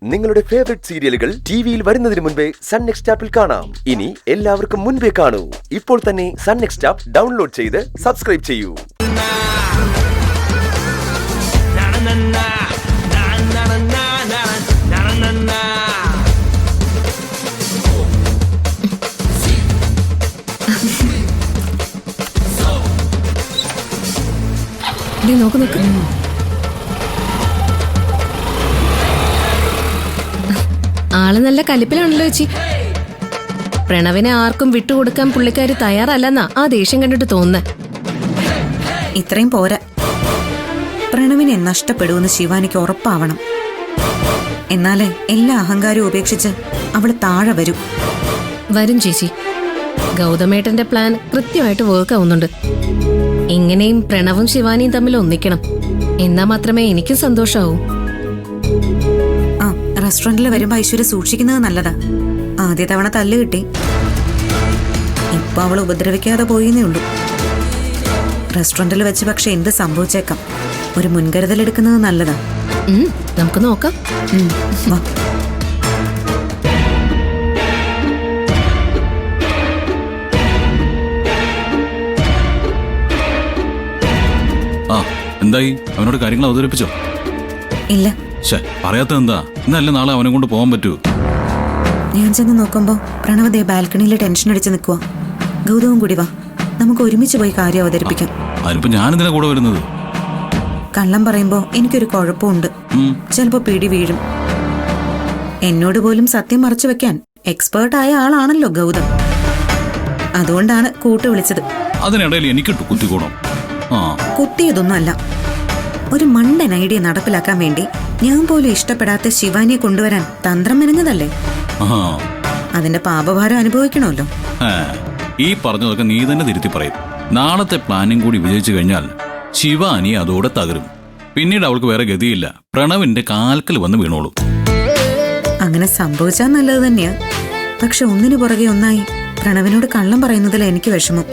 നിങ്ങളുടെ ഫേവറേറ്റ് സീരിയലുകൾ ടിവിയിൽ വരുന്നതിന് മുൻപേ സൺ നെക്സ്റ്റ് ആപ്പിൽ കാണാം. ഇനി എല്ലാവർക്കും മുൻപേ കാണൂ. ഇപ്പോൾ തന്നെ സൺ നെക്സ്റ്റ് ആപ്പ് ഡൗൺലോഡ് ചെയ്ത് സബ്സ്ക്രൈബ് ചെയ്യൂ. നോക്ക് നോക്ക്. ആള് നല്ല കലിപ്പിലാണല്ലോ ചേച്ചി. പ്രണവിനെ ആർക്കും വിട്ടുകൊടുക്കാൻ പുള്ളിക്കാരി തയ്യാറല്ലെന്നാ ആ ദേഷ്യം കണ്ടിട്ട് തോന്നുന്നേ. ഇത്രയും പോരാ, പ്രണവിനെ നഷ്ടപ്പെടുമെന്ന് ശിവാനിക്ക് ഉറപ്പാവണം. എന്നാലേ എല്ലാ അഹങ്കാരവും ഉപേക്ഷിച്ച് അവള് താഴെ വരും. വരും ചേച്ചി. ഗൗതമേട്ടന്റെ പ്ലാൻ കൃത്യമായിട്ട് വർക്ക് ആവുന്നുണ്ട്. ഇങ്ങനെയും പ്രണവും ശിവാനിയും തമ്മിൽ ഒന്നിക്കണം. എന്നാ മാത്രമേ എനിക്കും സന്തോഷാവൂ. ആ, റെസ്റ്റോറന്റിൽ വരുമ്പോ ഐശ്വര്യ സൂക്ഷിക്കുന്നത് നല്ലതാ. ആദ്യ തവണ തല്ല് കിട്ടി, ഇപ്പൊ അവൾ ഉപദ്രവിക്കാതെ പോയിന്നേ ഉള്ളൂ. റെസ്റ്റോറന്റിൽ വെച്ച് പക്ഷെ എന്ത് സംഭവിച്ചേക്കാം. ഒരു മുൻകരുതൽ എടുക്കുന്നത് നല്ലതാ. നമുക്ക് നോക്കാം. വാ. എന്തായി? അവനോട് കാര്യങ്ങൾ അവതരിപ്പിച്ചോ? ഇല്ല. പറയാത്ത എന്താ? ഇന്നല്ല നാളെ അവനെ കൊണ്ട് പോകാൻ പറ്റൂ. ഞാൻ ചെന്ന് നോക്കുമ്പോ പ്രണവതേ ബാൽക്കണിയിൽ ടെൻഷൻ അടിച്ച് നിൽക്കുക. ഗൗതവും കൂടി വാ, നമുക്ക് ഒരുമിച്ച് പോയി കാര്യം അവതരിപ്പിക്കാം. അതിനിപ്പോ ഞാനെന്തിനാ കൂടെ വരുന്നത്? കള്ളം പറയുമ്പോ എനിക്കൊരു കുഴപ്പമുണ്ട്. ചിലപ്പോ പിടി വീഴും. എന്നോട് പോലും സത്യം മറച്ചു വെക്കാൻ എക്സ്പേർട്ടായ ആളാണല്ലോ ഗൗതം. അതുകൊണ്ടാണ് കൂട്ട് വിളിച്ചത്. അതിനിടയിൽ എനിക്കിട്ടു കുത്തിക്കൂടും. കുത്തിയതൊന്നും അല്ല, ഒരു മണ്ടൻ ഐഡിയ നടപ്പിലാക്കാൻ വേണ്ടി ഞാൻ പോലും ഇഷ്ടപ്പെടാത്ത ശിവാനിയെ കൊണ്ടുവരാൻ തന്ത്രം മെനഞ്ഞതല്ലേ. അതിന്റെ പാപഭാരം അനുഭവിക്കണമല്ലോ. ഈ പറഞ്ഞതൊക്കെ നീ തന്നെ തിരുത്തി പറയും. നാളത്തെ പ്ലാനിങ് കൂടി വിജയിച്ചു കഴിഞ്ഞാൽ ശിവാനി അതോടെ തകരും. പിന്നീട് അവൾക്ക് വേറെ ഗതിയില്ല, പ്രണവിന്റെ കാൽക്കൽ വന്ന് വീണോളൂ. അങ്ങനെ സംഭവിച്ചാൽ നല്ലത് തന്നെയാ. പക്ഷെ ഒന്നിനു പുറകെ ഒന്നായി പ്രണവിനോട് കള്ളം പറയുന്നതിൽ എനിക്ക് വിഷമം.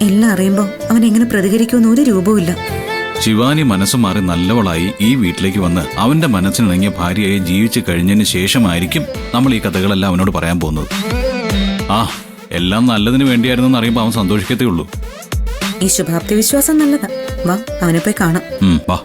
എല്ലാം അറിയുമ്പോ അവൻ എങ്ങനെ പ്രതികരിക്കുമെന്ന് ഒരു രൂപവും. ശിവാനി മനസ്സ് മാറി നല്ലവളായി ഈ വീട്ടിലേക്ക് വന്ന് അവന്റെ മനസ്സിനിണങ്ങിയ ഭാര്യയായി ജീവിച്ചു കഴിഞ്ഞതിന് ശേഷമായിരിക്കും നമ്മൾ ഈ കഥകളെല്ലാം അവനോട് പറയാൻ പോകുന്നത്. എല്ലാം നല്ലതിന് വേണ്ടിയായിരുന്നു അറിയുമ്പോ അവൻ സന്തോഷിക്കത്തേ ഉള്ളൂ. ഈ ശുഭാപ്തി വിശ്വാസം നല്ലതാ. വാ, അവനെ പോയി കാണാം. വാ.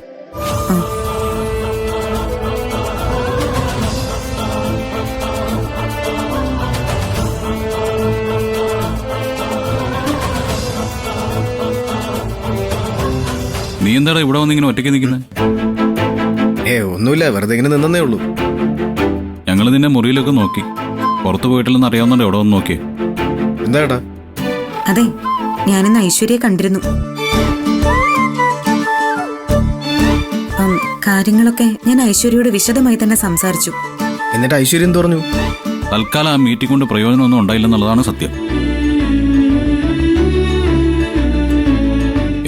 നീ എന്താടാ ഇവിടെ വന്നിങ്ങനെ ഒറ്റയ്ക്ക് നിൽക്കുന്നത്? ഒന്നുമില്ല, വെറുതെ ഇങ്ങനെ നിന്നേ ഉള്ളൂ. ഞങ്ങൾ നിന്നെ മുറിയിലൊക്കെ നോക്കി. പുറത്തു പോയിട്ടില്ലെന്ന് അറിയാവുന്നുണ്ട്. എവിടെ വന്ന് നോക്കിയേ? എന്താ? അതെ, ഞാനിന്ന് ഐശ്വര്യയെ കണ്ടിരുന്നു. കാര്യങ്ങളൊക്കെ ഞാൻ ഐശ്വര്യയോട് വിശദമായി തന്നെ സംസാരിച്ചു. എന്നിട്ട് ഐശ്വര്യം പറഞ്ഞു? തൽക്കാലം ആ മീറ്റിംഗ് കൊണ്ട് പ്രയോജനമൊന്നും ഉണ്ടായില്ലെന്നുള്ളതാണ് സത്യം.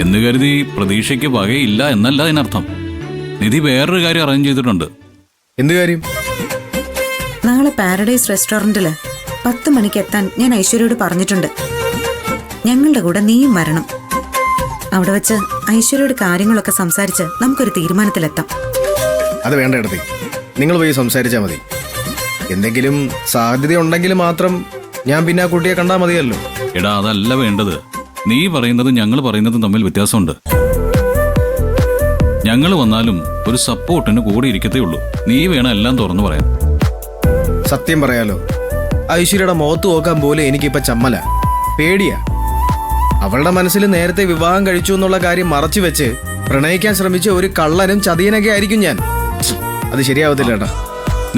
എന്ന് കരുതി പ്രതീക്ഷയ്ക്ക് വകയില്ല എന്നല്ല അതിനർത്ഥം. നിധി വേറൊരു കാര്യം അറേഞ്ച് ചെയ്തിട്ടുണ്ട്. എന്ത് കാര്യം? നാളെ പാരഡൈസ് റെസ്റ്റോറന്റില് 10 മണിക്ക് എത്താൻ ഞാൻ ഐശ്വര്യയോട് പറഞ്ഞിട്ടുണ്ട്. ഞങ്ങളുടെ കൂടെ നീയും വരണം. അവിടെ വെച്ച് ഐശ്വര്യയോട് കാര്യങ്ങളൊക്കെ സംസാരിച്ച് നമുക്കൊരു തീരുമാനത്തിലെത്താം. അത് വേണ്ട ഇടത്തി, നിങ്ങൾ പോയി സംസാരിച്ചാൽ മതി. എന്തെങ്കിലും സാധ്യത ഉണ്ടെങ്കിൽ മാത്രം ഞാൻ പിന്നെ ആ കുട്ടിയെ കണ്ടാൽ മതിയല്ലോ. എടാ, അതല്ല വേണ്ടത്. നീ പറയുന്നതും ഞങ്ങൾ പറയുന്നതും തമ്മിൽ വ്യത്യാസമുണ്ട്. ഞങ്ങൾ വന്നാലും ഒരു സപ്പോർട്ടിന് കൂടെ ഇരിക്കത്തേ ഉള്ളൂ. നീ വേണം എല്ലാം തുറന്നു പറയാൻ. സത്യം പറയാലോ, ഐശ്വര്യയുടെ മുഖത്ത് നോക്കാൻ പോലും എനിക്കിപ്പോ ചമ്മല, പേടിയാ. അവളുടെ മനസ്സിൽ നേരത്തെ വിവാഹം കഴിച്ചു എന്നുള്ള കാര്യം മറച്ചു വെച്ച് പ്രണയിക്കാൻ ശ്രമിച്ച ഒരു കള്ളനും ചതിയനൊക്കെ ആയിരിക്കും ഞാൻ. അത് ശരിയാവത്തില്ല ഏട്ടാ.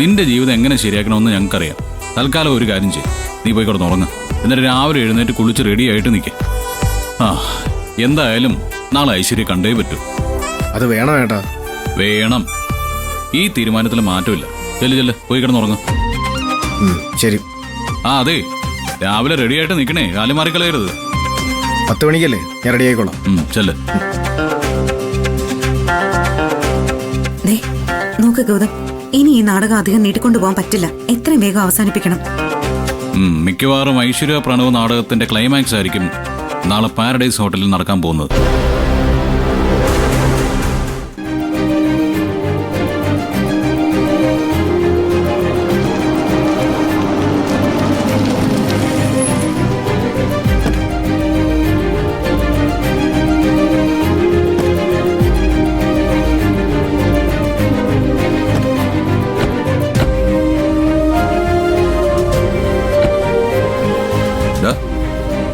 നിന്റെ ജീവിതം എങ്ങനെ ശരിയാക്കണമെന്ന് ഞങ്ങൾക്കറിയാം. തൽക്കാലം ഒരു കാര്യം ചെയ്യും, നീ പോയി കിടന്ന് ഉറങ്ങുക. എന്നിട്ട് രാവിലെ എഴുന്നേറ്റ് കുളിച്ച് റെഡി ആയിട്ട് നിൽക്കേ. എന്തായാലും നാളെ ഐശ്വര്യ കണ്ടേ പറ്റൂ. അത് വേണം ഏട്ടാ. വേണം. ഈ തീരുമാനത്തിൽ മാറ്റമില്ല. ചെല്ല് പോയി കിടന്നുറങ്ങും. ശരി. അതെ, രാവിലെ റെഡി ആയിട്ട് നിൽക്കണേ, കാലം മാറിക്കളയരുത്. 10 മണിക്കല്ലേ? ഞാൻ റെഡി ആയിക്കോളാം. ചെല്ല്. നോക്ക് ഗൗതം, ഇനി ഈ നാടകം അധികം നീട്ടിക്കൊണ്ടുപോകാൻ പറ്റില്ല. എത്രയും വേഗം അവസാനിപ്പിക്കണം. മിക്കവാറും ഐശ്വര്യ പ്രണവ് നാടകത്തിന്റെ ക്ലൈമാക്സ് ആയിരിക്കും നാളെ പാരഡൈസ് ഹോട്ടലിൽ നടക്കാൻ പോകുന്നത്.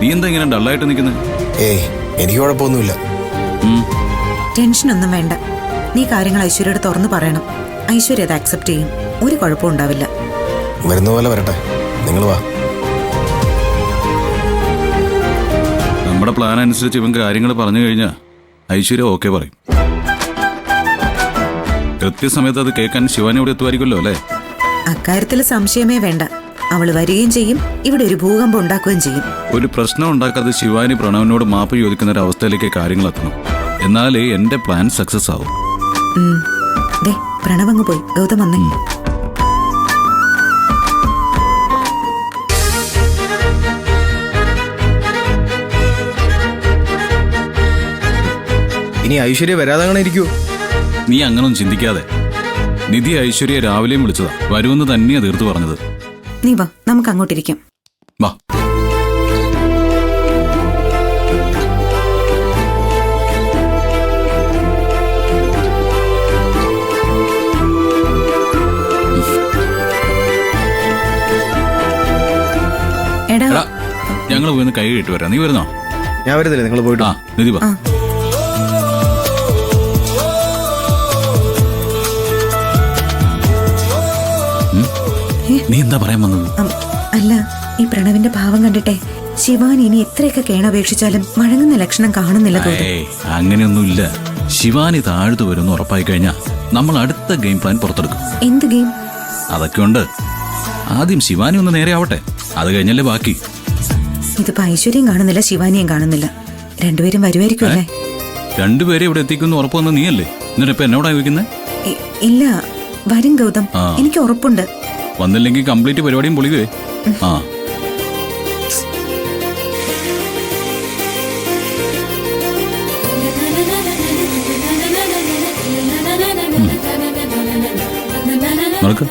നീ എന്താ ഇങ്ങനെ ഡള്ളായിട്ട് നിൽക്കുന്നത്? ഏയ് എനിക്ക് കുഴപ്പമൊന്നുമില്ല. ടെൻഷനൊന്നും വേണ്ട. നീ കാര്യങ്ങൾ ഐശ്വര്യയോട് തുറന്നു പറയണം. ഐശ്വര്യ അത് ആക്സെപ്റ്റ് ചെയ്യും. ഒരു കുഴപ്പവും ഉണ്ടാവില്ല. വരുന്ന പോലെ വരട്ടെ, നിങ്ങൾ വാ. നമ്മുടെ പ്ലാൻ അനുസരിച്ച് ഇവൻ കാര്യങ്ങൾ പറഞ്ഞു കഴിഞ്ഞാൽ ഐശ്വര്യ ഓക്കെ പറയും. കൃത്യസമയത്ത് അത് കേൾക്കാൻ ശിവാനി ഇവിടെ എത്തുമായിരിക്കുമല്ലോ അല്ലേ? അക്കാര്യത്തിൽ സംശയമേ വേണ്ട. അവള് വരികയും ചെയ്യും, ഇവിടെ ഒരു ഭൂകമ്പം ഉണ്ടാക്കുകയും ചെയ്യും. ഒരു പ്രശ്നം ഉണ്ടാക്കാതെ ശിവാനി പ്രണവിനോട് മാപ്പ് ചോദിക്കുന്ന ഒരു അവസ്ഥയിലേക്ക് കാര്യങ്ങൾ എത്തണം. എന്നാലേ എന്റെ പ്ലാൻ സക്സസ് ആവും. ദേ പ്രണവങ്ങ് പോയി. ഗൗതം വന്നേ. ഇനി ഐശ്വര്യ വരാതെ അങ്ങനെ ഇരിക്കുവോ? നീ അങ്ങനൊന്നും ചിന്തിക്കാതെ. നിധി ഐശ്വര്യ രാവിലെയും വിളിച്ചതാ, വരുമെന്ന് തന്നെയാ തീർത്തു പറഞ്ഞത്. നീ വാ, നമുക്ക് അങ്ങോട്ടിരിക്കാം. വാ. എടാ എടാ, ഞങ്ങൾ പോയി കൈ കെട്ടി വരാം. നീ വരുന്നോ? ഞാൻ വരുന്നില്ല, നിങ്ങൾ പോയിട്ട് ആ നിധി വാ. നീ എന്താ പറയാൻ വന്നത്? അല്ല, ഈ പ്രണവിന്റെ ഭാവം കണ്ടിട്ടെ ശിവാനി ഇനി എത്രയൊക്കെ കേണപേക്ഷിച്ചാലും വഴങ്ങുന്ന ലക്ഷണം കാണുന്നില്ല. ഏയ് അങ്ങനെയൊന്നുമില്ല. ശിവാനി താഴ്ത്തു വരുമെന്ന് ഉറപ്പായി കഴിഞ്ഞാൽ നമ്മൾ അടുത്ത ഗെയിം പ്ലാൻ പുറത്തെടുക്കും. എന്ത് ഗെയിം? അതൊക്കെ ഉണ്ട്. ആദ്യം ശിവാനി ഒന്ന് നേരെ ആവട്ടെ, അത് കഴിഞ്ഞല്ലേ ബാക്കി. ഇതിപ്പോ ഐശ്വര്യം കാണുന്നില്ല, ശിവാനിയും കാണുന്നില്ല. രണ്ടുപേരും വരുമായിരിക്കും അല്ലേ? രണ്ടുപേരെ ഇവിടെ എത്തിക്കുന്ന ഉറപ്പ് വന്ന നീയല്ലേ? എന്നിട്ട് ഇപ്പൊ എന്നോടാ ചോദിക്കുന്നത്? ഇല്ല, വരും ഗൗതം, എനിക്ക് ഉറപ്പുണ്ട്. വന്നില്ലെങ്കിൽ കംപ്ലീറ്റ് പരിപാടിയും പൊളിവേ. ആ നടക്ക്.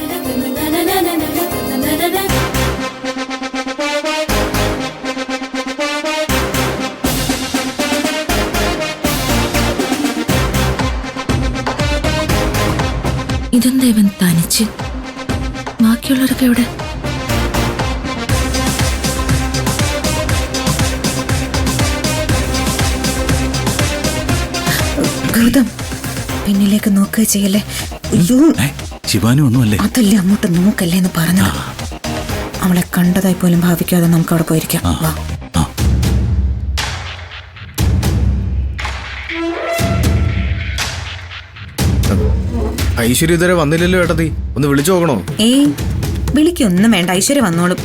ഇതെന്താ ഇവൻ തനിച്ച്? ബാക്കിയുള്ളവരൊക്കെ എവിടെ? ഗൗതം, പിന്നിലേക്ക് നോക്കുക ചെയ്യല്ലേ. അയ്യോ, ശിവാനി ഒന്നുമല്ലേ? അതല്ലേ അങ്ങോട്ട് നോക്കല്ലേ എന്ന് പറഞ്ഞത്. അവളെ കണ്ടതായി പോലും ഭാവിക്കാതെ നമുക്ക് അവിടെ പോയിരിക്കാം. വാ. ഐശ്വര്യ ഇതുവരെ വന്നില്ലല്ലോ ഏട്ടത്തി, ഒന്ന് വിളിച്ചു നോക്കണോ? ഏയ് വിളിക്കൊന്നും വേണ്ട, ഐശ്വര്യ വന്നോളും.